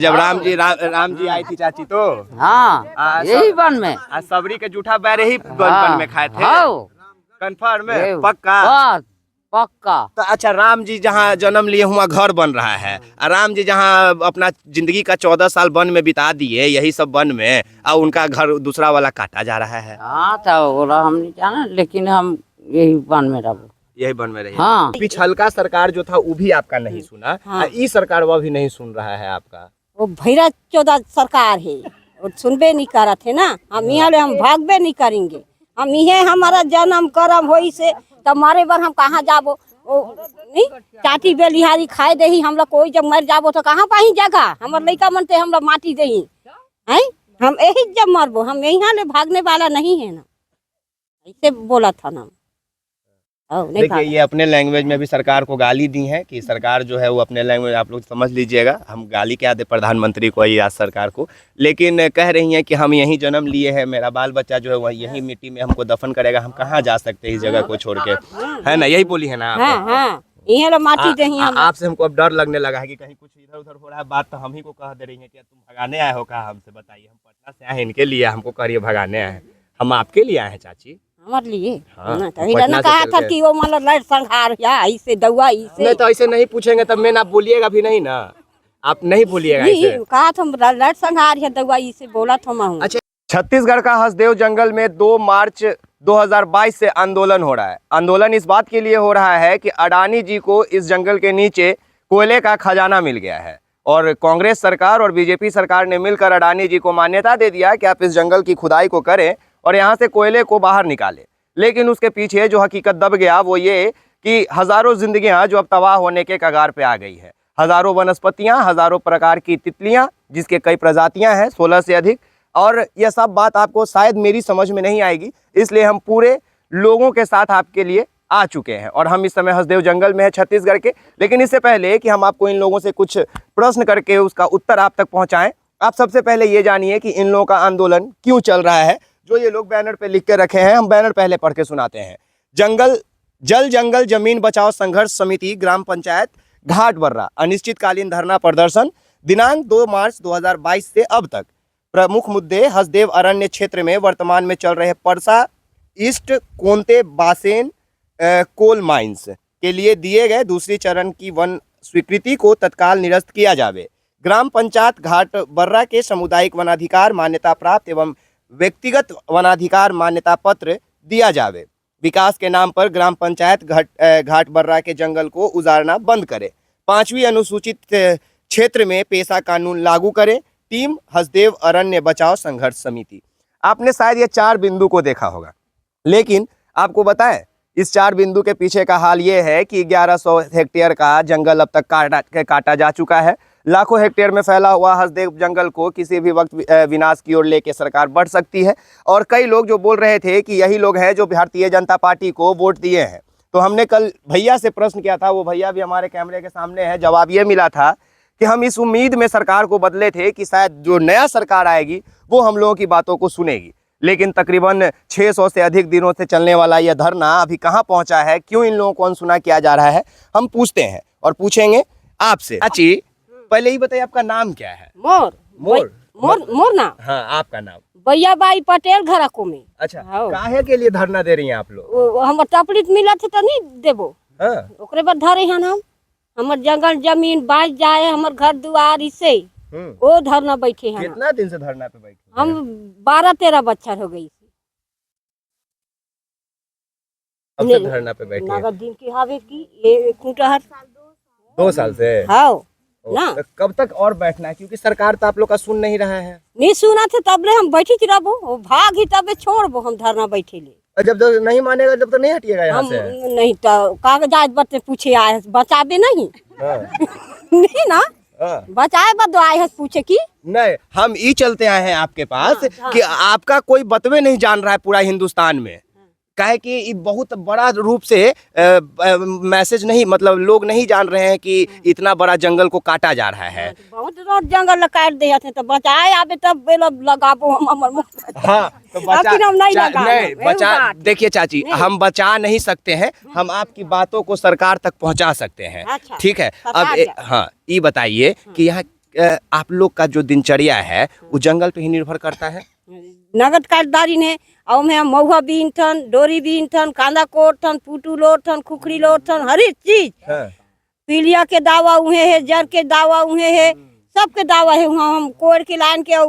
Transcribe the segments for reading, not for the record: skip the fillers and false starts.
जब राम जी आई थी चाची तो हाँ यही वन में सबरी के जूठा बैर ही वन में खाए थे। कंफर्म है, पक्का पक्का। तो अच्छा, राम जी जहाँ जन्म लिए हुआ घर बन रहा है, राम जी जहाँ अपना जिंदगी का 14 साल वन में बिता दिए, यही सब वन में, और उनका घर दूसरा वाला काटा जा रहा है। हाँ तो बोला हम नहीं जाना, लेकिन हम यही वन में रहो, यही वन में रहिए। हाँ। पिछलका सरकार जो था वो भी आपका नहीं सुना, हाँ। इस सरकार वह भी नहीं सुन रहा है आपका। वो भैरा चौदह सरकार है, वो सुनबे नहीं कर रहे थे ना। हम यहाँ हम भागबे नहीं करेंगे, हम ये हमारा जन्म करम हो से तब मारे बार हम कहाँ जाबो। नहीं चाटी बेलिहारी खाए दही, हम लोग कोई जब मर जाबो तो कहाँ पाही जगह, हमारे लड़का मनते हम लोग माटी दही है, हम यही जब मरबो, हम यहाँ ले भागने वाला नहीं है ना, ऐसे बोला था ना। देखिए ये अपने लैंग्वेज में भी सरकार को गाली दी है कि सरकार जो है वो अपने लैंग्वेज, आप लोग समझ लीजिएगा, हम गाली क्या दे प्रधानमंत्री को या सरकार को, लेकिन कह रही हैं कि हम यहीं जन्म लिए हैं, मेरा बाल बच्चा जो है वह यहीं मिट्टी में हमको दफन करेगा, हम कहाँ जा सकते हैं इस जगह को छोड़ के, है ना, यही बोली है ना आप। आपसे हमको अब डर लगने लगा है कि कहीं कुछ इधर उधर हो रहा है, बात तो हम ही को कह दे रही है कि तुम भगाने आए हो, कहा हमसे बताइए, हम पटना से आए इनके लिए, हमको कह रही है भगाने आए, हम आपके लिए आए हैं चाची, हमारे लिए। हाँ, ना कहा था कि वो मतलब लड़ संहार या ऐसे दवा ऐसे। नहीं तो ऐसे नहीं पूछेंगे तब मैं, आप बोलिएगा भी नहीं ना, आप नहीं बोलिएगा ऐसे। कहा था लड़ संहार या दवा ऐसे बोला था मैं। अच्छा, छत्तीसगढ़ का हसदेव जंगल में 2 मार्च 2022 से आंदोलन हो रहा है। आंदोलन इस बात के लिए हो रहा है कि अडानी जी को इस जंगल के नीचे कोयले का खजाना मिल गया है, और कांग्रेस सरकार और बीजेपी सरकार ने मिलकर अडानी जी को मान्यता दे दिया कि आप इस जंगल की खुदाई को करें और यहाँ से कोयले को बाहर निकालें। लेकिन उसके पीछे जो हकीकत दब गया वो ये कि हजारों जिंदगियां जो अब तबाह होने के कगार पे आ गई है, हजारों वनस्पतियां, हजारों प्रकार की तितलियां, जिसके कई प्रजातियां हैं 16 से अधिक, और यह सब बात आपको शायद मेरी समझ में नहीं आएगी, इसलिए हम पूरे लोगों के साथ आपके लिए आ चुके हैं, और हम इस समय हसदेव जंगल में है छत्तीसगढ़ के। लेकिन इससे पहले कि हम आपको इन लोगों से कुछ प्रश्न करके उसका उत्तर आप तक पहुँचाएँ, आप सबसे पहले ये जानिए कि इन लोगों का आंदोलन क्यों चल रहा है। जो ये लोग बैनर पे लिख के रखे हैं, हम बैनर पहले पढ़ के सुनाते हैं। जंगल जमीन बचाओ संघर्ष समिति ग्राम पंचायत घाट बर्रा अनिश्चितकालीन धरना प्रदर्शन दिनांक 2 मार्च 2022 से अब तक। प्रमुख मुद्दे हसदेव अरण्य क्षेत्र में वर्तमान में चल रहे Parsa east Kanta Basan coal mines के लिए दिए गए दूसरी चरण की वन स्वीकृति को तत्काल निरस्त किया जावे। ग्राम पंचायत घाट बर्रा के सामुदायिक वनाधिकार मान्यता प्राप्त एवं व्यक्तिगत वनाधिकार मान्यता पत्र दिया जावे। विकास के नाम पर ग्राम पंचायत घाट बर्रा के जंगल को उजाड़ना बंद करे। 5वीं अनुसूचित क्षेत्र में पेशा कानून लागू करे। टीम हसदेव अरण्य बचाओ संघर्ष समिति। आपने शायद ये 4 बिंदु को देखा होगा, लेकिन आपको बताएं इस 4 बिंदु के पीछे का हाल ये है कि 1100 हेक्टेयर का जंगल अब तक काटा जा चुका है। लाखों हेक्टेयर में फैला हुआ हसदेव जंगल को किसी भी वक्त विनाश की ओर लेके सरकार बढ़ सकती है। और कई लोग जो बोल रहे थे कि यही लोग हैं जो भारतीय जनता पार्टी को वोट दिए हैं, तो हमने कल भैया से प्रश्न किया था, वो भैया भी हमारे कैमरे के सामने है। जवाब ये मिला था कि हम इस उम्मीद में सरकार को बदले थे कि शायद जो नया सरकार आएगी वो हम लोगों की बातों को सुनेगी। लेकिन तकरीबन 600 से अधिक दिनों से चलने वाला यह धरना अभी कहाँ पहुँचा है, क्यों इन लोगों को अनसुना किया जा रहा है, हम पूछते हैं और पूछेंगे आपसे। अच्छी पहले ही बताइए आपका नाम क्या है? मोर नाम। हाँ, आपका नाम? भैयाबाई पटेल घरको में। अच्छा, काहे के लिए धरना दे रही हैं आप लोग? हम टपलित मिला थे तो नहीं देबो, ओकरे बाद धरे हैं हम। हमर जंगल जमीन बाज जाए, हमर घर दुआर इसे वो धरना बैठे हैं। कितना दिन से धरना पे बैठे? हम 12-13 बच्चा हो गई धरना पे बैठे। नगद दिन की हावे की ये कुटहर 2 साल से। हाँ ना, तो कब तक और बैठना है, क्योंकि सरकार तो आप लोग का सुन नहीं रहा है। नहीं सुना थे तब ले हम बैठी रहबो, भाग ही तब छोड़बो हम धरना बैठे ले। जब तक नहीं मानेगा जब तक नहीं हटिएगा यहाँ से? नहीं तो कागजात बच्चे पूछे आए, बचाबे नहीं। नहीं ना, बचाए बद आए है पूछे की नहीं। हम ई चलते आए हैं आपके पास कि आपका कोई बतवे नहीं जान रहा है पूरा हिंदुस्तान में। काहे कि ये बहुत बड़ा रूप से मैसेज नहीं, मतलब लोग नहीं जान रहे हैं कि इतना बड़ा जंगल को काटा जा रहा है। बहुत जंगल काट दिया थे तो बचाए आबे तब लगाबो हम। हाँ, तो बचा देखिए चाची, हम बचा नहीं सकते हैं, हम आपकी बातों को सरकार तक पहुंचा सकते हैं। ठीक है, अब हाँ ये बताइए कि यहाँ आप लोग का जो दिनचर्या है वो जंगल पे ही निर्भर करता है। नगद काटदारी ने और में महुआ बीन थन, डोरी बीन थन, कांदा कोट थन, पुटू लोट थन, खुखड़ी लोट थन, हर एक चीज। पीलिया के दावा उहे है, जर के दावा उहे है, सबके दावा है। वहाँ हम कोड़ के लाइन के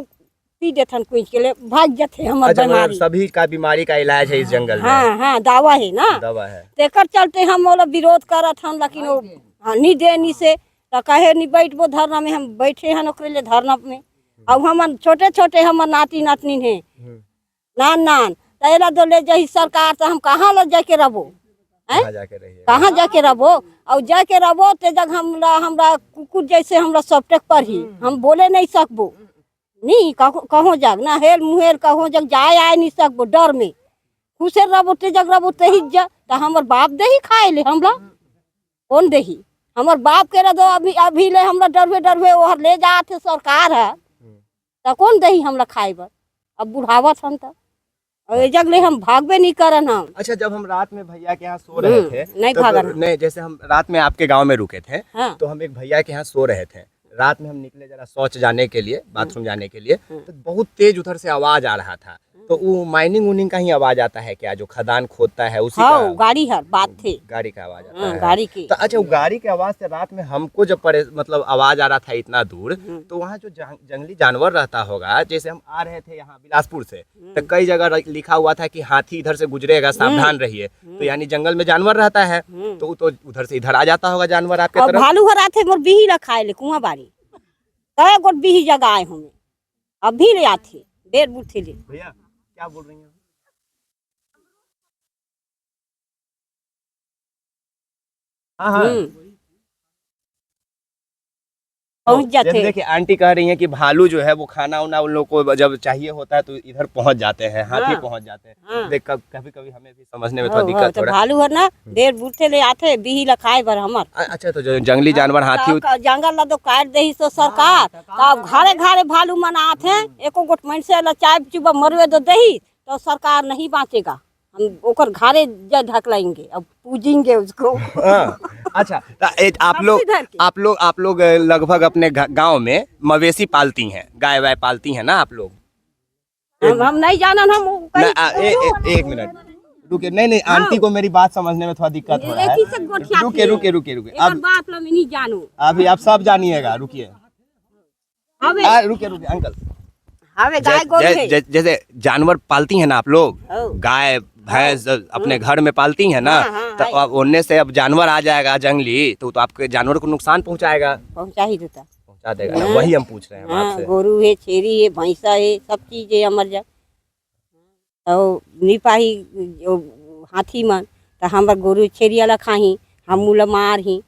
पी देथन कुछ के लिए भाग जाते हमारे बीमारी। सभी का बीमारी का इलाज है इस जंगल में। हाँ हाँ दावा है ना, दवा है। तेकर चलते हम वो विरोध करत हन, लेकिन वो नहीं देनी से तो कहे नहीं बैठबो धरना में। हम बैठे हैं ओकरे लिए धरना में। अब हम छोटे छोटे हमर नाती नातनी है, नान नान तैला दो ले जाही सरकार, तो हम कहाँ ले जाके रहो, कहाँ जाके रहो। और जाके रहो ते जग हमरा कुकुर जैसे हमरा सपटेक पर ही हम बोले नहीं सकबो, नहीं कहो जग ना हेल मुहेल कहो जग जाए आए नहीं सकबो डर में। खुशे रहो ते जग रहो ते ही जा, तो हमर बाप दे ही खाए ले हमरा कौन देही। हमर बाप के रह दो अभी ले हमरा डरवे ओहर ले जाते सरकार है, तो कौन दही हमरा खाए बर। अब बुढ़ावा थन तो जग ले हम भागबे नहीं करन हम। अच्छा, जब हम रात में भैया के यहाँ सो रहे थे नहीं तो भागन नहीं, जैसे हम रात में आपके गांव में रुके थे। हाँ। तो हम एक भैया के यहाँ सो रहे थे, रात में हम निकले जरा शौच जाने के लिए, बाथरूम जाने के लिए, तो बहुत तेज उधर से आवाज आ रहा था। तो वो माइनिंग उनिंग का ही आवाज आता है क्या, जो खदान खोदता है उसी हाँ, का? गाड़ी हर बात थे, गाड़ी का आवाज आता हाँ, है गाड़ी की। तो अच्छा, वो गाड़ी के आवाज से रात में हमको जब मतलब आवाज आ रहा था इतना दूर, तो वहाँ जो जंगली जानवर रहता होगा, जैसे हम आ रहे थे यहाँ बिलासपुर से, तो कई जगह लिखा हुआ था कि हाथी इधर से गुजरेगा, सावधान रहिए। तो यानी जंगल में जानवर रहता है, तो वो तो उधर से इधर आ जाता होगा जानवर आपके तरफ। भालू हर आते मोर बिही रखाए ले कुआं बाड़ी, कई गोट बिही जगह आए हमें अब भी ले आते देर बुथे ले। भैया क्या बोल रही हैं? हाँ हाँ, पहुंच जाते। देखिए आंटी कह रही हैं कि भालू जो है वो खाना उना उन लोगों को जब चाहिए होता है तो इधर पहुंच जाते हैं, हाथी पहुंच जाते हैं। हाँ। देख कभी कभी हमें भी समझने में थोड़ा दिक्कत हो रहा है। भालू हर ना देर बुथे ले आते बिही लखाए बर हमर। अच्छा, तो जो जंगली जानवर हाथी जंगल ला तो काट दे तो सरकार, तो घरे घरे भालू मन आते हैं, एको गोट मन से चाय चुबा मरवे दो दही तो सरकार नहीं बांचेगा। हम ओकर घरे ढकलाएंगे, अब पूजेंगे उसको। अच्छा, आप लोग लगभग अपने गांव में मवेशी पालती हैं, गाय वाय पालती हैं ना आप लोग? हम नहीं जाना। हम एक मिनट रुके, नहीं आंटी को मेरी बात समझने में थोड़ा दिक्कत हो रहा है। रुके अब बात ला मैं नहीं जानू, अभी आप सब जानिएगा, रुकिए रुके अंकल। जैसे जानवर पालती हैं ना आप लोग, गाय भैंस अपने घर में पालती हैं ना, तो अब उनने से अब जानवर आ जाएगा जंगली, तो आपके जानवर को नुकसान पहुंचाएगा, पहुंचा ही देता, पहुंचा देगा ना। वही हम पूछ रहे हैं आपसे। गोरू है, छेरी है, भैंसा है, सब चीज है हमार जा। तो निपाही हाथी मन तो हमार गोरू छेरी वाला खाही, हम मुला मार ही।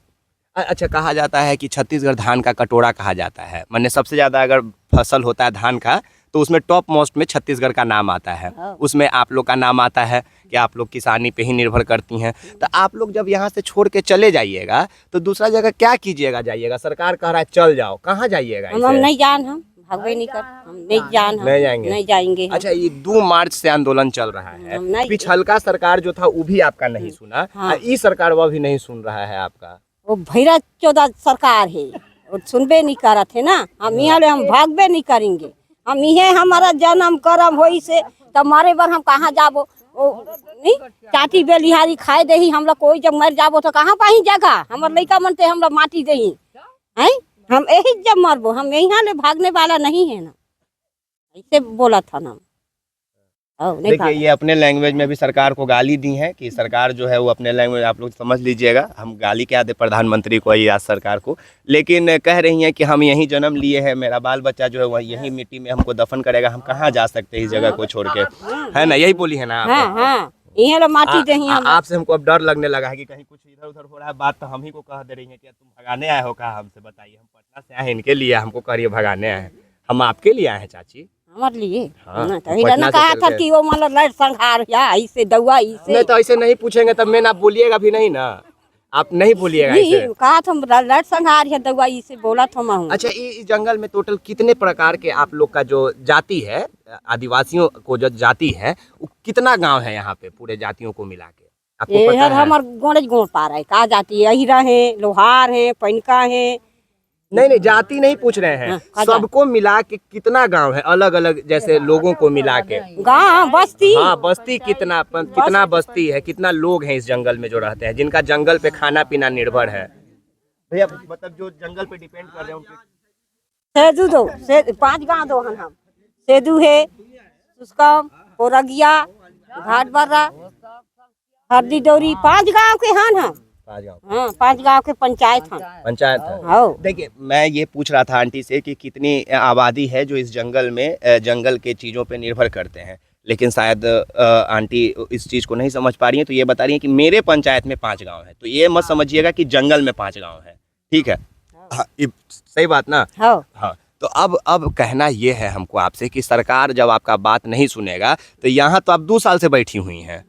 अच्छा, कहा जाता है कि छत्तीसगढ़ धान का कटोरा कहा जाता है, माने सबसे ज्यादा अगर फसल होता है धान का तो उसमें टॉप मोस्ट में छत्तीसगढ़ का नाम आता है, उसमें आप लोग का नाम आता है कि आप लोग किसानी पे ही निर्भर करती हैं। तो आप लोग जब यहाँ से छोड़ के चले जाइएगा तो दूसरा जगह क्या कीजिएगा जाइएगा? सरकार कह रहा है चल जाओ, कहाँ जाइएगा? हम नहीं जान, हम भागवे नहीं कर, हम नहीं जान, हम नहीं जाएंगे। अच्छा, ये 2 मार्च से आंदोलन चल रहा है, पिछलका सरकार जो था वो भी आपका नहीं सुना, ये सरकार वह भी नहीं सुन रहा है आपका। वो भैरा 14 सरकार है, और सुनबे नहीं करा थे ना। हम यहाँ ले हम भागबे नहीं करेंगे। हम ये हमारा जन्म करम होई से तब मारे बर हम कहाँ जाबो, नहीं चाटी बेलिहारी खाए दही हम लोग, कोई जब मर जाबो तो कहाँ पाही जगह, हमार लड़का मन ते हम लोग माटी दही है, हम यही जब मरबो, हम यहाँ ले भागने वाला नहीं है ना, ऐसे बोला था ना। देखिए, ये अपने लैंग्वेज में भी सरकार को गाली दी है कि सरकार जो है वो अपने लैंग्वेज, आप लोग समझ लीजिएगा, हम गाली क्या दे प्रधानमंत्री को, ये आज सरकार को, लेकिन कह रही हैं कि हम यहीं जन्म लिए हैं, मेरा बाल बच्चा जो है वह यहीं मिट्टी में हमको दफन करेगा, हम कहाँ जा सकते हैं इस जगह को छोड़ के, है ना? यही बोली है ना आप? आपसे हमको अब डर लगने लगा है कि कहीं कुछ इधर उधर हो रहा है बात, तो हम ही को कह दे रही है कि तुम भगाने आए हो का हमसे? बताइए, हम पटना से आए इनके लिए, हमको करिए भगाने आए हैं, हम आपके लिए आए हैं चाची, हमारे लिए। हाँ, ना तो कहा था कि वो मतलब लड़ संहार या ऐसे दवा ऐसे। नहीं तो ऐसे नहीं पूछेंगे तब मैं, आप बोलिएगा भी नहीं ना, आप नहीं बोलिएगा ऐसे। कहा था लड़ संहार या दवा ऐसे बोला था मैं। अच्छा, इस जंगल में टोटल कितने प्रकार के आप लोग का जो जाति है, आदिवासियों को जो जाति है, कितना गांव है यहाँ पे पूरे जातियों को मिला के? आपको पता है? हमारे गोड़ पा रहा है, कहा जाती है, अहिरा है, लोहार है, पैनका है, नहीं नहीं, जाति नहीं पूछ रहे हैं, हाँ, सबको मिला के कितना गांव है अलग अलग, जैसे लोगों को मिला के? गाँव बस्ती हाँ, बस्ती कितना बस्ती है, कितना लोग हैं इस जंगल में जो रहते हैं, जिनका जंगल पे खाना पीना निर्भर है? भैया मतलब जो जंगल पे डिपेंड कर रहे हैं उनके। सेदू दो से 5 गाँव दो हन हम। सेदू है, सुस्कम, कोरगिया, घाट बर्रा, हरदी डोरी, 5 गाँव के हन हम। 5 गाँव हाँ, 5 गाँव के पंचायत हन। पंचायत है। हाँ, देखिए, मैं ये पूछ रहा था आंटी से कि कितनी आबादी है जो इस जंगल में जंगल के चीज़ों पे निर्भर करते हैं, लेकिन शायद आंटी इस चीज़ को नहीं समझ पा रही हैं, तो ये बता रही हैं कि मेरे पंचायत में 5 गांव है, तो ये मत समझिएगा कि जंगल में 5 गांव है, ठीक है? हाँ, ये सही बात ना? हाँ, हाँ, तो अब कहना ये है हमको आपसे कि सरकार जब आपका बात नहीं सुनेगा, तो यहाँ तो आप 2 साल से बैठी हुई हैं,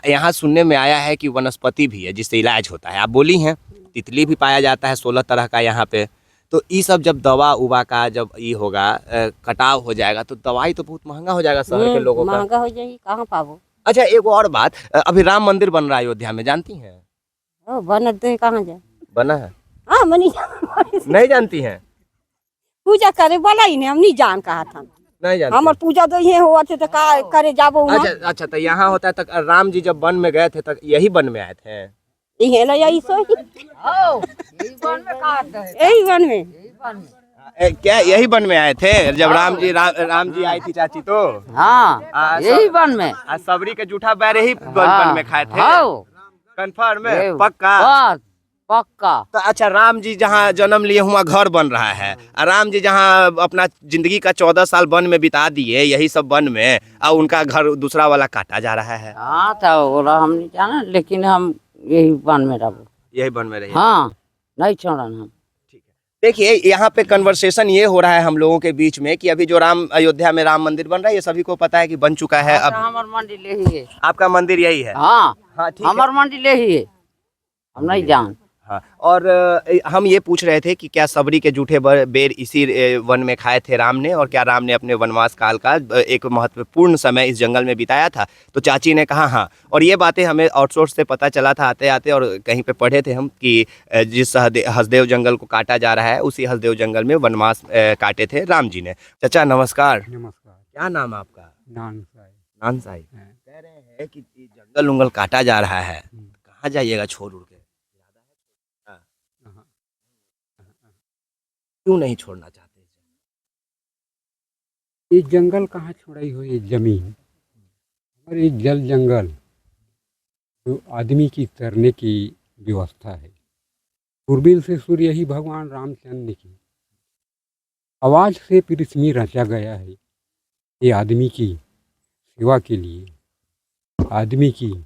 यहाँ सुनने में आया है कि वनस्पति भी है जिससे इलाज होता है, आप बोली हैं, तितली भी पाया जाता है 16 तरह का यहाँ पे, तो ये सब जब दवा उबा का जब ये होगा, कटाव हो जाएगा, तो दवाई तो बहुत महंगा हो जाएगा शहर के लोगों का। महंगा हो जाएगी, कहाँ पाबो? अच्छा, एक और बात, अभी राम मंदिर बन रहा है अयोध्या में, जानती हैं? बनत दे कहाँ जाए? बना है? हाँ, मनी नहीं जानती हैं? पूजा करे वाला ही नहीं, हम नहीं जान कहा था। नहीं जानती? हमार पूजा तो ये हुआ थे तो का करे जाबो वहाँ? अच्छा अच्छा, तो यहाँ होता है, तक राम जी जब वन में गए थे तक यही वन में आए थे? ये ला यही सो यही वन में क्या यही वन में आए थे जब राम जी आई थी चाची तो? हाँ, यही वन में। सबरी के जूठा बैर ही वन में खाए थे? कंफर्म है? पक्का? पक्का। तो अच्छा, राम जी जहाँ जन्म लिए हुआ घर बन रहा है, और राम जी जहाँ अपना जिंदगी का 14 साल वन में बिता दिए, यही सब वन में, और उनका घर दूसरा वाला काटा जा रहा है। हाँ, तो बोला हम नहीं जाना, लेकिन हम यही वन में रहो। यही वन में रहिए। हाँ, नहीं छोड़न हम। ठीक है, देखिए यहाँ पे कन्वर्सेशन ये हो रहा है हम लोगों के बीच में कि अभी जो अयोध्या में राम मंदिर बन रहा है, ये सभी को पता है कि बन चुका है। अब हमार मंदिर यही है। आपका मंदिर यही है? हाँ, हाँ, ठीक हमार मंदिर यही है, हम नहीं जान। हाँ, और हम ये पूछ रहे थे कि क्या सबरी के जूठे बेर इसी वन में खाए थे राम ने, और क्या राम ने अपने वनवास काल का एक महत्वपूर्ण समय इस जंगल में बिताया था? तो चाची ने कहा हाँ, और ये बातें हमें आउटसोर्स से पता चला था आते आते, और कहीं पे पढ़े थे हम कि जिस हसदेव जंगल को काटा जा रहा है, उसी हसदेव जंगल में वनवास काटे थे राम जी ने। चाचा नमस्कार। नमस्कार। क्या नाम है आपका? नान साई। कह रहे हैं कि जंगल उंगल काटा जा रहा है, कहाँ जाइएगा छोड़ उड़ के? क्यों नहीं छोड़ना चाहते? ये जंगल कहाँ छोड़ाई हो, ये जमीन और ये जल जंगल जो आदमी की तरने की व्यवस्था है, पूर्बिल से सूर्य ही भगवान रामचंद्र ने की आवाज से पृथ्वी रचा गया है। ये आदमी की सेवा के लिए, आदमी की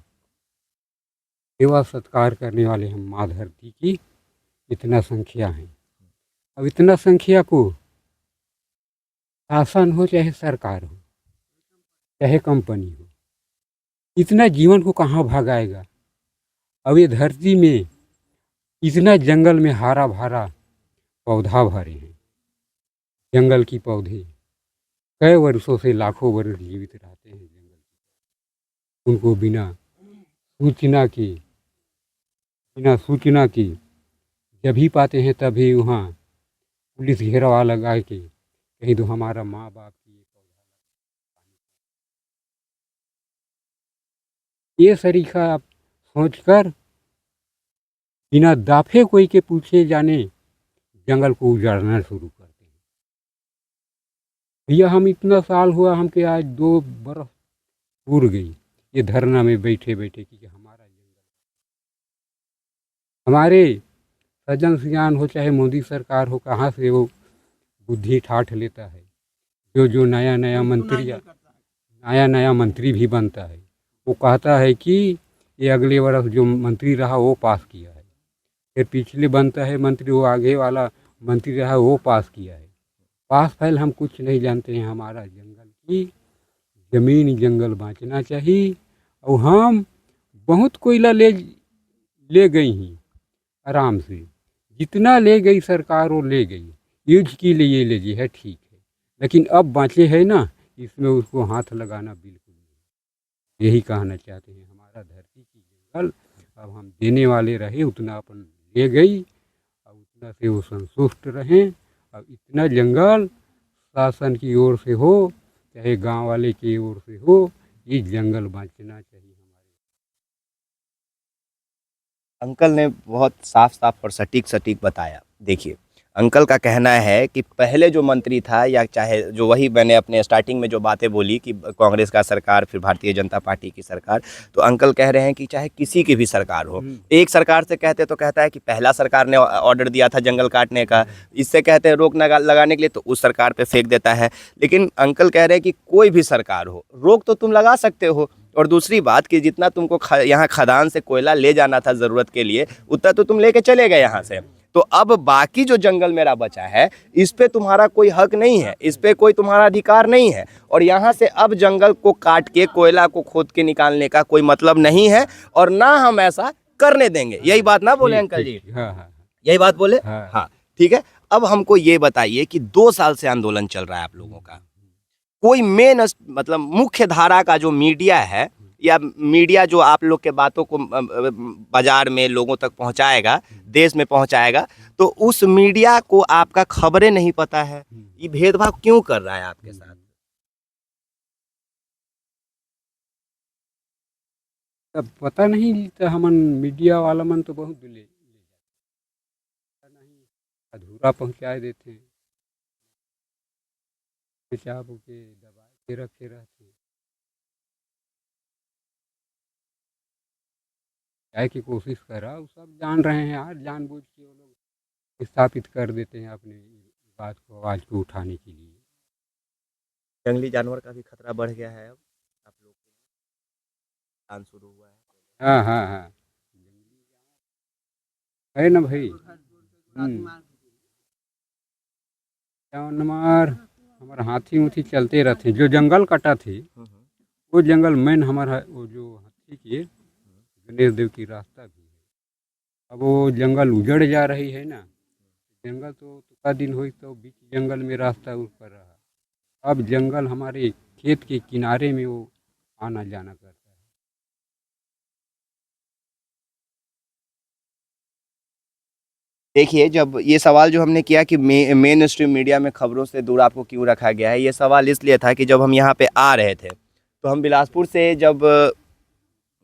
सेवा सत्कार करने वाले हम माँ धरती की इतना संख्या है। अब इतना संख्या को शासन हो चाहे सरकार हो चाहे कंपनी हो, इतना जीवन को कहाँ भागाएगा? अब ये धरती में इतना जंगल में हरा भरा पौधा भरे हैं, जंगल की पौधे कई वर्षों से लाखों वर्ष जीवित रहते हैं जंगल, उनको बिना सूचना की जब ही पाते हैं तभी वहाँ पुलिस घेरावा लगा के कहीं तो हमारा माँ बाप की ये तरीका आप सोचकर बिना दाफे कोई के पूछे जाने जंगल को उजाड़ना शुरू करते हैं। भैया हम इतना साल हुआ, हमके आज 2 बरस पूर गई ये धरना में बैठे बैठे कि हमारा जंगल, हमारे सज्जन सियान हो चाहे मोदी सरकार हो, कहाँ से वो बुद्धि ठाठ लेता है। जो नया नया मंत्री भी बनता है, वो कहता है कि ये अगले वर्ष जो मंत्री रहा वो पास किया है, फिर पिछले बनता है मंत्री, वो आगे वाला मंत्री रहा वो पास किया है। पास फैल हम कुछ नहीं जानते हैं। हमारा जंगल की जमीन जंगल बाँचना चाहिए। और हम बहुत कोयला ले गई हैं आराम से, जितना ले गई सरकार वो ले गई, यूज के लिए ले जी है, ठीक है, लेकिन अब बाँचे है ना, इसमें उसको हाथ लगाना बिल्कुल नहीं। यही कहना चाहते हैं, हमारा धरती की जंगल अब हम देने वाले रहे, उतना अपन ले गई और उतना से वो संतुष्ट रहें। अब इतना जंगल शासन की ओर से हो चाहे गांव वाले की ओर से हो, ये जंगल बचना चाहिए हमारे। अंकल ने बहुत साफ साफ और सटीक सटीक बताया। देखिए, अंकल का कहना है कि पहले जो मंत्री था, या चाहे जो, वही मैंने अपने स्टार्टिंग में जो बातें बोली कि कांग्रेस का सरकार फिर भारतीय जनता पार्टी की सरकार, तो अंकल कह रहे हैं कि चाहे किसी की भी सरकार हो, एक सरकार से कहते तो कहता है कि पहला सरकार ने ऑर्डर दिया था जंगल काटने का, इससे कहते हैं रोक लगाने के लिए, तो उस सरकार पे फेंक देता है। लेकिन अंकल कह रहे हैं कि कोई भी सरकार हो, रोक तो तुम लगा सकते हो, और दूसरी बात कि जितना तुमको यहाँ खदान से कोयला ले जाना था ज़रूरत के लिए, उतना तो तुम लेके चले गए यहाँ से। तो अब बाकी जो जंगल मेरा बचा है, इस पे तुम्हारा कोई हक नहीं है, इस पे कोई तुम्हारा अधिकार नहीं है, और यहाँ से अब जंगल को काट के कोयला को खोद के निकालने का कोई मतलब नहीं है, और ना हम ऐसा करने देंगे। यही बात ना बोले अंकल जी? हाँ हाँ, यही बात बोले? हाँ। हाँ, ठीक है। अब हमको ये बताइए कि 2 साल से आंदोलन चल रहा है आप लोगों का, कोई मेन मतलब मुख्य धारा का जो मीडिया है, या मीडिया जो आप लोग के बातों को बाजार में लोगों तक पहुंचाएगा, देश में पहुंचाएगा, तो उस मीडिया को आपका खबरें नहीं पता है? ये भेदभाव क्यों कर रहा है आपके साथ? तब पता नहीं तो हमन मीडिया वाला मन तो बहुत ले नहीं, अधूरा पहुंचा देते हैं, चाप के दबा के रखे रहते हैं। क्या की कोशिश कर रहा, वो सब जान रहे हैं यार, जानबूझ के वो लोग स्थापित कर देते हैं अपने बात को, आवाज़ को उठाने के लिए। जंगली जानवर का भी खतरा बढ़ गया है अब आप लोग को, शुरू हुआ है। हाँ हाँ हाँ, है ना भाई। जानवर हमारे हाथी उथी चलते रहते हैं। जो जंगल कटा थे वो जंगल मेन हमारा, वो जो हाथी के गणेश देव की रास्ता भी है। अब वो जंगल उजड़ जा रही है ना, जंगल तो का दिन हुई तो बीच जंगल में रास्ता ऊपर रहा, अब जंगल हमारे खेत के किनारे में वो आना जाना करता है। देखिए, जब ये सवाल जो हमने किया कि मेन स्ट्रीम मीडिया में खबरों से दूर आपको क्यों रखा गया है, ये सवाल इसलिए था कि जब हम यहाँ पे आ रहे थे तो हम बिलासपुर से, जब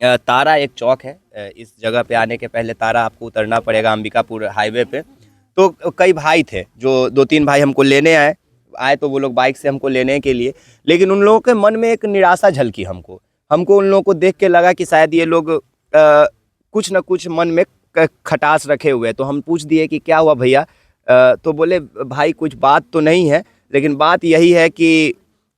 तारा एक चौक है, इस जगह पे आने के पहले तारा आपको उतरना पड़ेगा अंबिकापुर हाईवे पे, तो कई भाई थे जो 2-3 भाई हमको लेने आए तो वो लोग बाइक से हमको लेने के लिए, लेकिन उन लोगों के मन में एक निराशा झलकी। हमको उन लोगों को देख के लगा कि शायद ये लोग कुछ न कुछ मन में खटास रखे हुए। तो हम पूछ दिए कि क्या हुआ भैया, तो बोले भाई कुछ बात तो नहीं है, लेकिन बात यही है कि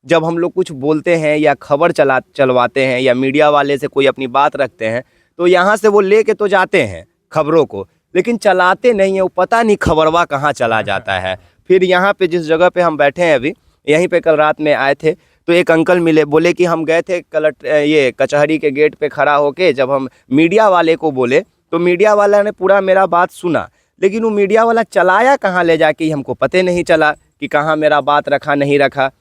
जब हम लोग कुछ बोलते हैं या खबर चलवाते हैं या मीडिया वाले से कोई अपनी बात रखते हैं, तो यहाँ से वो ले के तो जाते हैं खबरों को, लेकिन चलाते नहीं है। वो पता नहीं खबरवा कहाँ चला जाता है। फिर यहाँ पे जिस जगह पे हम बैठे हैं अभी, यहीं पे कल रात में आए थे, तो एक अंकल मिले, बोले कि हम गए थे ये कचहरी के गेट पे खड़ा होके, जब हम मीडिया वाले को बोले तो मीडिया वाला ने पूरा मेरा बात सुना, लेकिन वो मीडिया वाला चलाया कहाँ ले जाके हमको पता नहीं चला कि कहाँ मेरा बात रखा नहीं रखा।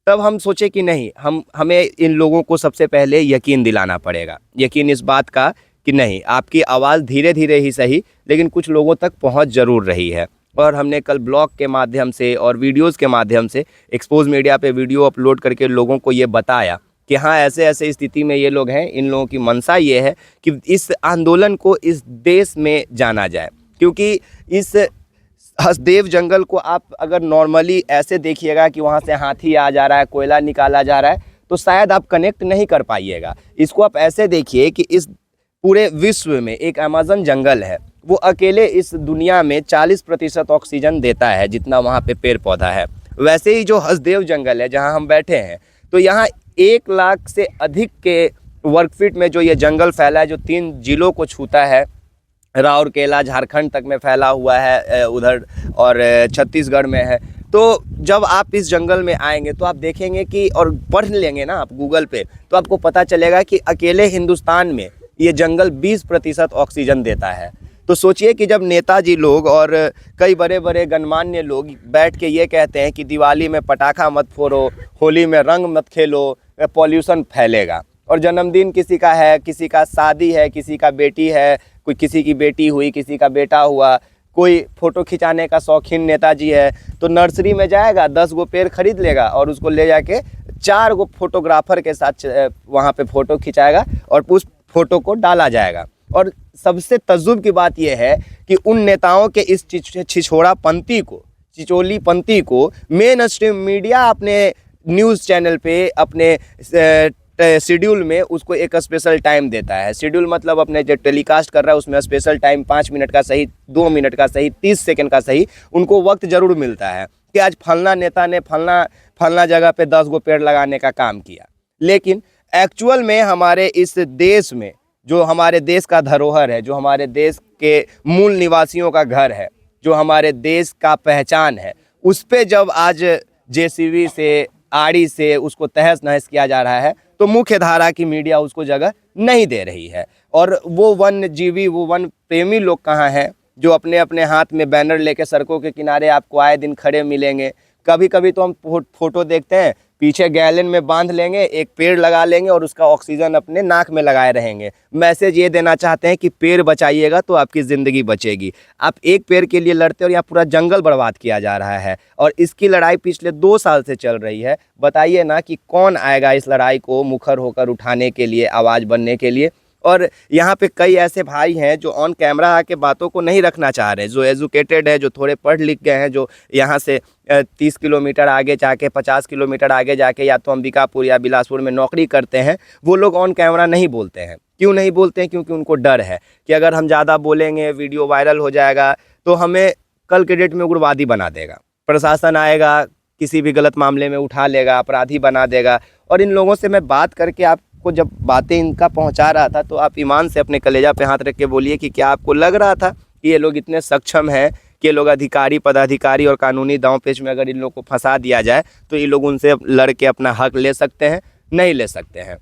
तब हम सोचे कि नहीं, हमें इन लोगों को सबसे पहले यकीन दिलाना पड़ेगा, यकीन इस बात का कि नहीं, आपकी आवाज़ धीरे धीरे ही सही लेकिन कुछ लोगों तक पहुंच ज़रूर रही है। और हमने कल ब्लॉग के माध्यम से और वीडियोस के माध्यम से एक्सपोज मीडिया पे वीडियो अपलोड करके लोगों को ये बताया कि हाँ, ऐसे ऐसे स्थिति में ये लोग हैं। इन लोगों की मंशा ये है कि इस आंदोलन को इस देश में जाना जाए, क्योंकि इस हसदेव जंगल को आप अगर नॉर्मली ऐसे देखिएगा कि वहाँ से हाथी आ जा रहा है, कोयला निकाला जा रहा है, तो शायद आप कनेक्ट नहीं कर पाइएगा। इसको आप ऐसे देखिए कि इस पूरे विश्व में एक अमेज़न जंगल है, वो अकेले इस दुनिया में 40% ऑक्सीजन देता है जितना वहाँ पे पेड़ पौधा है। वैसे ही जो हसदेव जंगल है जहाँ हम बैठे हैं, तो यहाँ 1 लाख से अधिक के वर्ग फीट में जो ये जंगल फैला है, जो 3 जिलों को छूता है, राउरकेला झारखंड तक में फैला हुआ है उधर, और छत्तीसगढ़ में है। तो जब आप इस जंगल में आएंगे तो आप देखेंगे कि, और पढ़ लेंगे ना आप गूगल पे, तो आपको पता चलेगा कि अकेले हिंदुस्तान में ये जंगल 20% ऑक्सीजन देता है। तो सोचिए कि जब नेताजी लोग और कई बड़े बड़े गणमान्य लोग बैठ के ये कहते हैं कि दिवाली में पटाखा मत फोड़ो, होली में रंग मत खेलो, पॉल्यूशन फैलेगा, और जन्मदिन किसी का है, किसी का शादी है, किसी का बेटी है, कोई किसी की बेटी हुई, किसी का बेटा हुआ, कोई फोटो खिंचाने का शौकीन नेताजी है तो नर्सरी में जाएगा, 10 गो पेड़ खरीद लेगा और उसको ले जाके 4 गो फोटोग्राफर के साथ वहाँ पे फ़ोटो खिंचाएगा और उस फोटो को डाला जाएगा। और सबसे तजुब की बात यह है कि उन नेताओं के इस छिछोड़ापंथी को, चिचोलीपंथी को मेन स्ट्रीम मीडिया अपने न्यूज़ चैनल पे अपने शेड्यूल में उसको एक स्पेशल टाइम देता है। शेड्यूल मतलब अपने जो टेलीकास्ट कर रहा है उसमें स्पेशल टाइम 5 मिनट का सही, 2 मिनट का सही, 30 सेकंड का सही उनको वक्त ज़रूर मिलता है कि आज फलना नेता ने फलना जगह पे 10 गो पेड़ लगाने का काम किया। लेकिन एक्चुअल में हमारे इस देश में जो हमारे देश का धरोहर है, जो हमारे देश के मूल निवासियों का घर है, जो हमारे देश का पहचान है, उस पे जब आज जेसीबी से, आड़ी से उसको तहस नहस किया जा रहा है तो मुख्य धारा की मीडिया उसको जगह नहीं दे रही है। और वो वन्य जीवी, वो वन प्रेमी लोग कहाँ हैं जो अपने अपने हाथ में बैनर लेके सड़कों के किनारे आपको आए दिन खड़े मिलेंगे। कभी कभी तो हम फोटो देखते हैं, पीछे गैलन में बांध लेंगे, एक पेड़ लगा लेंगे और उसका ऑक्सीजन अपने नाक में लगाए रहेंगे। मैसेज ये देना चाहते हैं कि पेड़ बचाइएगा तो आपकी ज़िंदगी बचेगी। आप एक पेड़ के लिए लड़ते और यहाँ पूरा जंगल बर्बाद किया जा रहा है और इसकी लड़ाई पिछले 2 साल से चल रही है। बताइए ना कि कौन आएगा इस लड़ाई को मुखर होकर उठाने के लिए, आवाज़ बनने के लिए। और यहाँ पे कई ऐसे भाई हैं जो ऑन कैमरा आके बातों को नहीं रखना चाह रहे, जो एजुकेटेड है, जो थोड़े पढ़ लिख गए हैं, जो यहाँ से 30 किलोमीटर आगे जाके, 50 किलोमीटर आगे जाके या तो अंबिकापुर या बिलासपुर में नौकरी करते हैं, वो लोग ऑन कैमरा नहीं बोलते हैं। क्यों नहीं बोलते हैं? क्योंकि उनको डर है कि अगर हम ज़्यादा बोलेंगे, वीडियो वायरल हो जाएगा तो हमें कल के डेट में उग्रवादी बना देगा, प्रशासन आएगा, किसी भी गलत मामले में उठा लेगा, अपराधी बना देगा। और इन लोगों से मैं बात करके आपको जब बातें इनका पहुंचा रहा था तो आप ईमान से अपने कलेजा पे हाथ रख के बोलिए कि क्या आपको लग रहा था कि ये लोग इतने सक्षम हैं कि ये लोग अधिकारी, पदाधिकारी और कानूनी दांव पेच में अगर इन लोग को फंसा दिया जाए तो ये लोग उनसे लड़ के अपना हक ले सकते हैं? नहीं ले सकते हैं।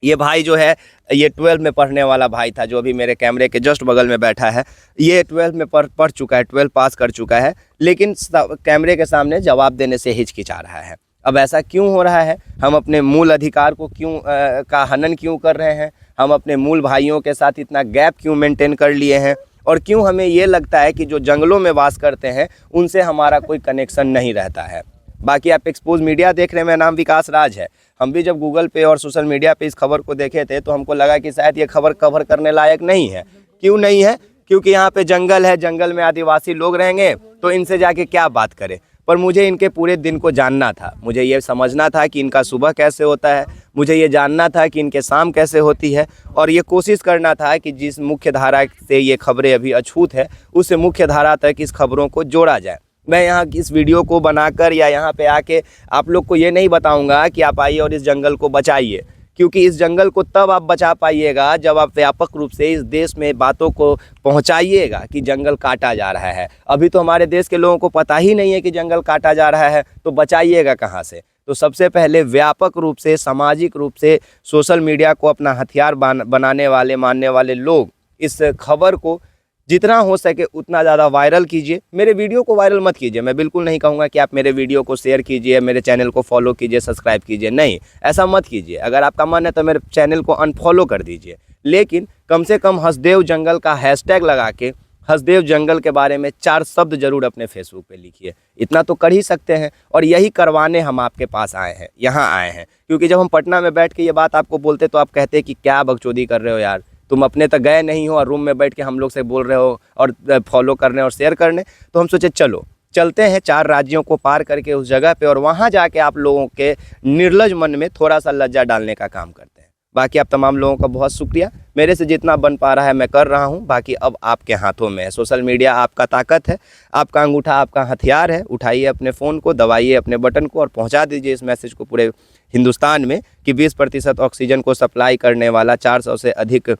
ये भाई जो है, ये 12 में पढ़ने वाला भाई था जो अभी मेरे कैमरे के जस्ट बगल में बैठा है। ये 12 में पढ़ चुका है, 12 पास कर चुका है, लेकिन कैमरे के सामने जवाब देने से हिचकिचा रहा है। अब ऐसा क्यों हो रहा है? हम अपने मूल अधिकार को का हनन क्यों कर रहे हैं? हम अपने मूल भाइयों के साथ इतना गैप क्यों मेंटेन कर लिए हैं? और क्यों हमें ये लगता है कि जो जंगलों में वास करते हैं उनसे हमारा कोई कनेक्शन नहीं रहता है? बाकी आप एक्सपोज मीडिया देख रहे हैं, मेरा नाम विकास राज है। हम भी जब गूगल पे और सोशल मीडिया पे इस खबर को देखे थे तो हमको लगा कि शायद ये खबर कवर करने लायक नहीं है। क्यों नहीं है? क्योंकि यहाँ पे जंगल है, जंगल में आदिवासी लोग रहेंगे तो इनसे जाके क्या बात करें। पर मुझे इनके पूरे दिन को जानना था, मुझे ये समझना था कि इनका सुबह कैसे होता है, मुझे ये जानना था कि इनके शाम कैसे होती है, और ये कोशिश करना था कि जिस मुख्य धारा से ये खबरें अभी अछूत है उस मुख्य धारा तक इस खबरों को जोड़ा जाए। मैं यहाँ इस वीडियो को बनाकर या यहाँ पे आके आप लोग को ये नहीं बताऊँगा कि आप आइए और इस जंगल को बचाइए, क्योंकि इस जंगल को तब आप बचा पाइएगा जब आप व्यापक रूप से इस देश में बातों को पहुंचाइएगा कि जंगल काटा जा रहा है। अभी तो हमारे देश के लोगों को पता ही नहीं है कि जंगल काटा जा रहा है, तो बचाइएगा कहाँ से? तो सबसे पहले व्यापक रूप से, सामाजिक रूप से सोशल मीडिया को अपना हथियार बनाने वाले, मानने वाले लोग इस खबर को जितना हो सके उतना ज़्यादा वायरल कीजिए। मेरे वीडियो को वायरल मत कीजिए, मैं बिल्कुल नहीं कहूँगा कि आप मेरे वीडियो को शेयर कीजिए, मेरे चैनल को फॉलो कीजिए, सब्सक्राइब कीजिए, नहीं, ऐसा मत कीजिए। अगर आपका मन है तो मेरे चैनल को अनफॉलो कर दीजिए, लेकिन कम से कम हसदेव जंगल का हैशटैग लगा के हसदेव जंगल के बारे में 4 शब्द जरूर अपने फेसबुक पे लिखिए। इतना तो कर ही सकते हैं, और यही करवाने हम आपके पास आए हैं, यहाँ आए हैं। क्योंकि जब हम पटना में बैठ के ये बात आपको बोलते तो आप कहते कि क्या बकचोदी कर रहे हो यार, तुम अपने तक गए नहीं हो और रूम में बैठ के हम लोग से बोल रहे हो और फॉलो करने और शेयर करने। तो हम सोचे चलो चलते हैं 4 राज्यों को पार करके उस जगह पे, और वहाँ जाके आप लोगों के निर्लज मन में थोड़ा सा लज्जा डालने का काम करते हैं। बाकी आप तमाम लोगों का बहुत शुक्रिया, मेरे से जितना बन पा रहा है मैं कर रहा हूँ। बाकी अब आपके हाथों में है, सोशल मीडिया आपका ताकत है, आपका अंगूठा आपका हथियार है। उठाइए अपने फ़ोन को, दबाइए अपने बटन को और पहुँचा दीजिए इस मैसेज को पूरे हिंदुस्तान में कि 20% ऑक्सीजन को सप्लाई करने वाला, 400 से अधिक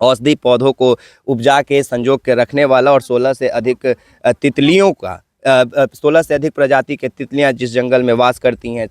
औषधि पौधों को उपजा के संजोग के रखने वाला और 16 से अधिक तितलियों का 16 से अधिक प्रजाति के तितलियां जिस जंगल में वास करती हैं,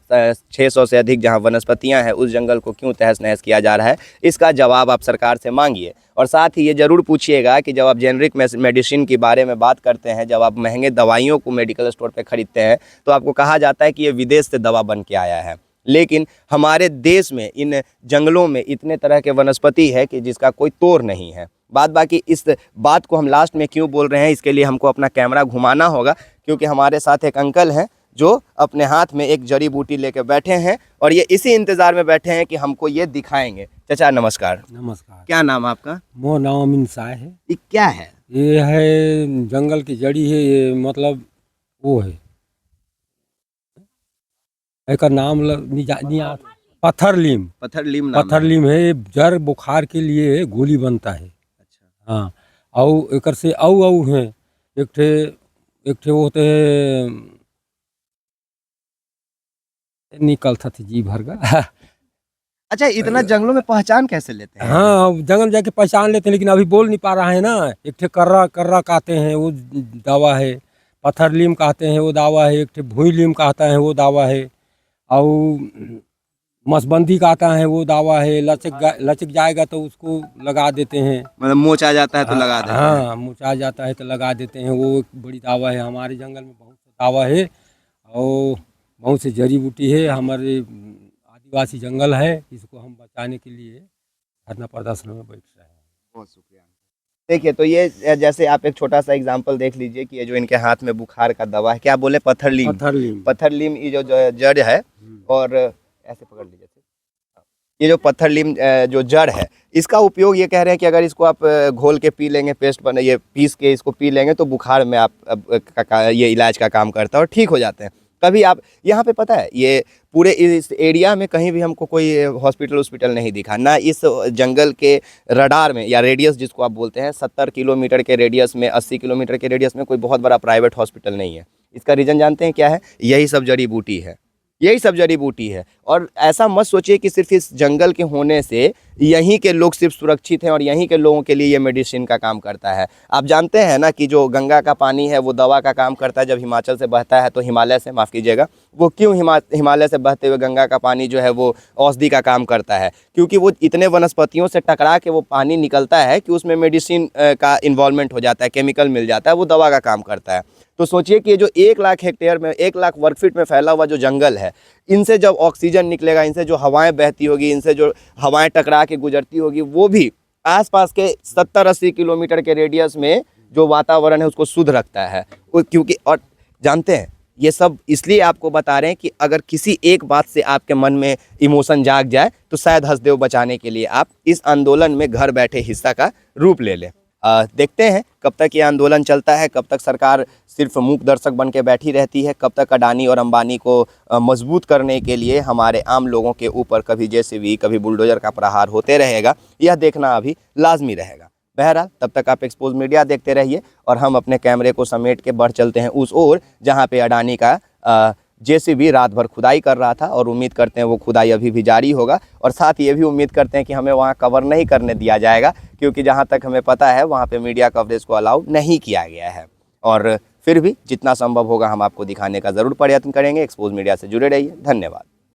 600 से अधिक जहां वनस्पतियां हैं, उस जंगल को क्यों तहस नहस किया जा रहा है, इसका जवाब आप सरकार से मांगिए। और साथ ही ये ज़रूर पूछिएगा कि जब आप जेनरिक मेडिसिन के बारे में बात करते हैं, जब आप महंगे दवाइयों को मेडिकल स्टोर पर खरीदते हैं तो आपको कहा जाता है कि ये विदेश से दवा बन के आया है, लेकिन हमारे देश में इन जंगलों में इतने तरह के वनस्पति है कि जिसका कोई तोड़ नहीं है। बात बाकी इस बात को हम लास्ट में क्यों बोल रहे हैं, इसके लिए हमको अपना कैमरा घुमाना होगा, क्योंकि हमारे साथ एक अंकल हैं जो अपने हाथ में एक जड़ी बूटी लेके बैठे हैं और ये इसी इंतज़ार में बैठे हैं कि हमको ये दिखाएंगे। चाचा नमस्कार। नमस्कार। क्या नाम आपका? मोर नाम अमीन शाह है। ये क्या है? ये है जंगल की जड़ी है, ये मतलब वो है, एक नाम पत्थर लीम। पत्थर लीम नाम पत्थर है। लीम है, ये जड़ बुखार के लिए गोली बनता है। अच्छा। हाँ, और एक से औ है, एक ठे वो होते हैं, निकलता था जी भर का। अच्छा, इतना जंगलों में पहचान कैसे लेते हैं? हाँ, जंगल जाके पहचान लेते हैं, लेकिन अभी बोल नहीं पा रहा है ना। एक ठे कर्रा कहते हैं, वो दावा है। पत्थर लीम कहते हैं, वो दावा है। एक ठे भूई लीम कहता है, वो दावा है। और मसबंदी कहता है, वो दावा है। लचक जाएगा तो उसको लगा देते हैं। मतलब मोच आ जाता है तो लगा देते हैं। हाँ, मुँह आ जाता है तो लगा देते हैं। वो एक बड़ी दावा है। हमारे जंगल में बहुत सा दावा है और बहुत से जड़ी बूटी है। हमारे आदिवासी जंगल है, इसको हम बचाने के लिए धरना प्रदर्शन में बैठ रहे हैं। बहुत शुक्रिया। देखिए, तो ये जैसे आप एक छोटा सा एग्जांपल देख लीजिए कि ये जो इनके हाथ में बुखार का दवा है, क्या बोले? पत्थर लीम। पत्थर लीम ये जो जड़ है, और ऐसे पकड़ लीजिए, ये जो पत्थर लीम जो जड़ है, इसका उपयोग ये कह रहे हैं कि अगर इसको आप घोल के पी लेंगे, पेस्ट बने, ये पीस के इसको पी लेंगे तो बुखार में ये इलाज का काम करता है और ठीक हो जाते हैं। कभी आप यहाँ पे पता है, ये पूरे इस एरिया में कहीं भी हमको कोई हॉस्पिटल नहीं दिखा, ना इस जंगल के रडार में या रेडियस जिसको आप बोलते हैं, 70 किलोमीटर के रेडियस में, 80 किलोमीटर के रेडियस में कोई बहुत बड़ा प्राइवेट हॉस्पिटल नहीं है। इसका रीज़न जानते हैं क्या है? यही सब जड़ी बूटी है, यही सब जड़ी बूटी है। और ऐसा मत सोचिए कि सिर्फ इस जंगल के होने से यहीं के लोग सिर्फ सुरक्षित हैं और यहीं के लोगों के लिए ये मेडिसिन का काम करता है। आप जानते हैं ना कि जो गंगा का पानी है वो दवा का काम करता है। जब हिमाचल से बहता है तो हिमालय से, माफ़ कीजिएगा, वो क्यों हिमालय से बहते हुए गंगा का पानी जो है वो औषधि का काम करता है? क्योंकि वो इतने वनस्पतियों से टकरा के वो पानी निकलता है कि उसमें मेडिसिन का इन्वॉल्वमेंट हो जाता है, केमिकल मिल जाता है, वो दवा का काम करता है। तो सोचिए कि ये जो 1 लाख हेक्टेयर में, 1 लाख वर्ग फीट में फैला हुआ जो जंगल है, इनसे जब ऑक्सीजन निकलेगा, इनसे जो हवाएं बहती होगी, इनसे जो हवाएं टकरा के गुजरती होगी, वो भी आसपास के 70-80 किलोमीटर के रेडियस में जो वातावरण है उसको शुद्ध रखता है। क्योंकि, और जानते हैं, ये सब इसलिए आपको बता रहे हैं कि अगर किसी एक बात से आपके मन में इमोशन जाग जाए तो शायद हसदेव बचाने के लिए आप इस आंदोलन में घर बैठे हिस्सा का रूप ले लें। देखते हैं कब तक ये आंदोलन चलता है, कब तक सरकार सिर्फ मूक दर्शक बन के बैठी रहती है, कब तक अडानी और अंबानी को मजबूत करने के लिए हमारे आम लोगों के ऊपर कभी जेसीबी, कभी बुलडोजर का प्रहार होते रहेगा, यह देखना अभी लाजमी रहेगा। बहरहाल, तब तक आप एक्सपोज मीडिया देखते रहिए और हम अपने कैमरे को समेट के बढ़ चलते हैं उस ओर जहाँ पे अडानी का जेसीबी रात भर खुदाई कर रहा था, और उम्मीद करते हैं वो खुदाई अभी भी जारी होगा। और साथ ये भी उम्मीद करते हैं कि हमें वहाँ कवर नहीं करने दिया जाएगा, क्योंकि जहाँ तक हमें पता है वहाँ पे मीडिया कवरेज को अलाउ नहीं किया गया है। और फिर भी जितना संभव होगा हम आपको दिखाने का ज़रूर प्रयत्न करेंगे। एक्सपोज मीडिया से जुड़े रहिए। धन्यवाद।